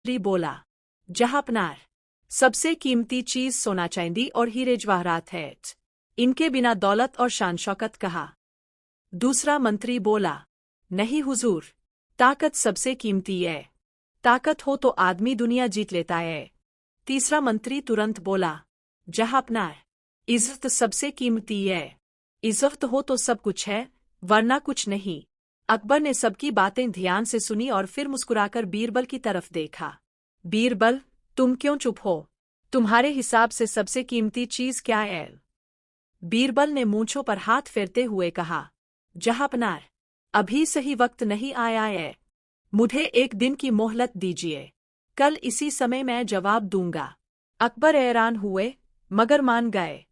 मंत्री बोला, जहांपनार, सबसे कीमती चीज सोना चांदी और हीरे जवाहरात है, इनके बिना दौलत और शान शौकत कहा। दूसरा मंत्री बोला, नहीं हुजूर, ताकत सबसे कीमती है, ताकत हो तो आदमी दुनिया जीत लेता है। तीसरा मंत्री तुरंत बोला, जहांपनार, इज्जत सबसे कीमती है, इज्जत हो तो सब कुछ है, वरना कुछ नहीं। अकबर ने सबकी बातें ध्यान से सुनी और फिर मुस्कुराकर बीरबल की तरफ देखा। बीरबल, तुम क्यों चुप हो? तुम्हारे हिसाब से सबसे कीमती चीज क्या है? बीरबल ने मूंछों पर हाथ फेरते हुए कहा, जहांपनार, अभी सही वक्त नहीं आया है, मुझे एक दिन की मोहलत दीजिए, कल इसी समय मैं जवाब दूंगा। अकबर हैरान हुए मगर मान गए।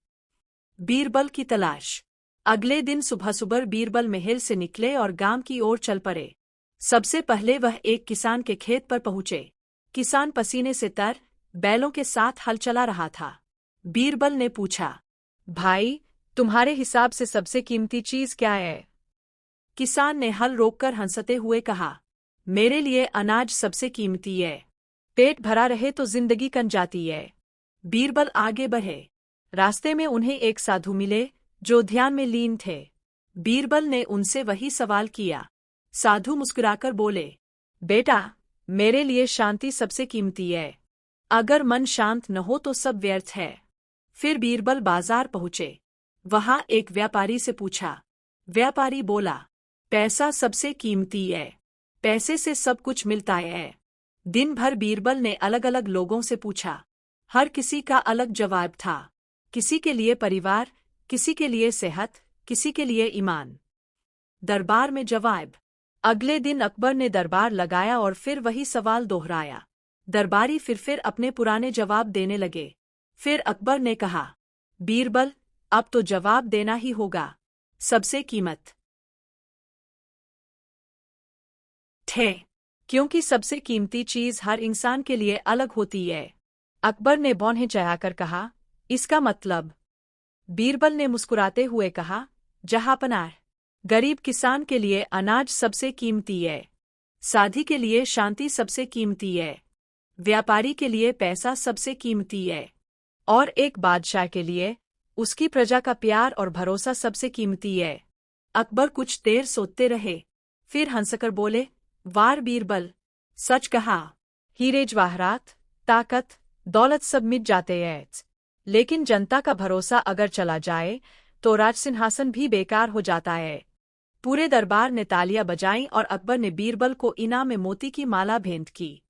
बीरबल की तलाश। अगले दिन सुबह सुबह बीरबल महल से निकले और गांव की ओर चल पड़े। सबसे पहले वह एक किसान के खेत पर पहुंचे। किसान पसीने से तर बैलों के साथ हल चला रहा था। बीरबल ने पूछा, भाई, तुम्हारे हिसाब से सबसे कीमती चीज क्या है? किसान ने हल रोककर हंसते हुए कहा, मेरे लिए अनाज सबसे कीमती है, पेट भरा रहे तो जिंदगी कट जाती है। बीरबल आगे बढ़े। रास्ते में उन्हें एक साधु मिले जो ध्यान में लीन थे। बीरबल ने उनसे वही सवाल किया। साधु मुस्कुराकर बोले, बेटा, मेरे लिए शांति सबसे कीमती है, अगर मन शांत न हो तो सब व्यर्थ है। फिर बीरबल बाजार पहुंचे। वहां एक व्यापारी से पूछा। व्यापारी बोला, पैसा सबसे कीमती है, पैसे से सब कुछ मिलता है। दिन भर बीरबल ने अलग अलग लोगों से पूछा। हर किसी का अलग जवाब था। किसी के लिए परिवार, किसी के लिए सेहत, किसी के लिए ईमान। दरबार में जवाब। अगले दिन अकबर ने दरबार लगाया और फिर वही सवाल दोहराया। दरबारी फिर अपने पुराने जवाब देने लगे। फिर अकबर ने कहा, बीरबल, अब तो जवाब देना ही होगा। सबसे कीमत है, क्योंकि सबसे कीमती चीज हर इंसान के लिए अलग होती है। अकबर ने बौंहें चढ़ाकर कहा, इसका मतलब? बीरबल ने मुस्कुराते हुए कहा, जहांपनार, गरीब किसान के लिए अनाज सबसे कीमती है, साधी के लिए शांति सबसे कीमती है, व्यापारी के लिए पैसा सबसे कीमती है, और एक बादशाह के लिए उसकी प्रजा का प्यार और भरोसा सबसे कीमती है। अकबर कुछ देर सोचते रहे, फिर हंसकर बोले, वार बीरबल, सच कहा। हीरे जवाहरात, ताकत, दौलत सब मिट जाते हैं, लेकिन जनता का भरोसा अगर चला जाए तो राजसिंहासन भी बेकार हो जाता है। पूरे दरबार ने तालियां बजाईं और अकबर ने बीरबल को इनाम में मोती की माला भेंट की।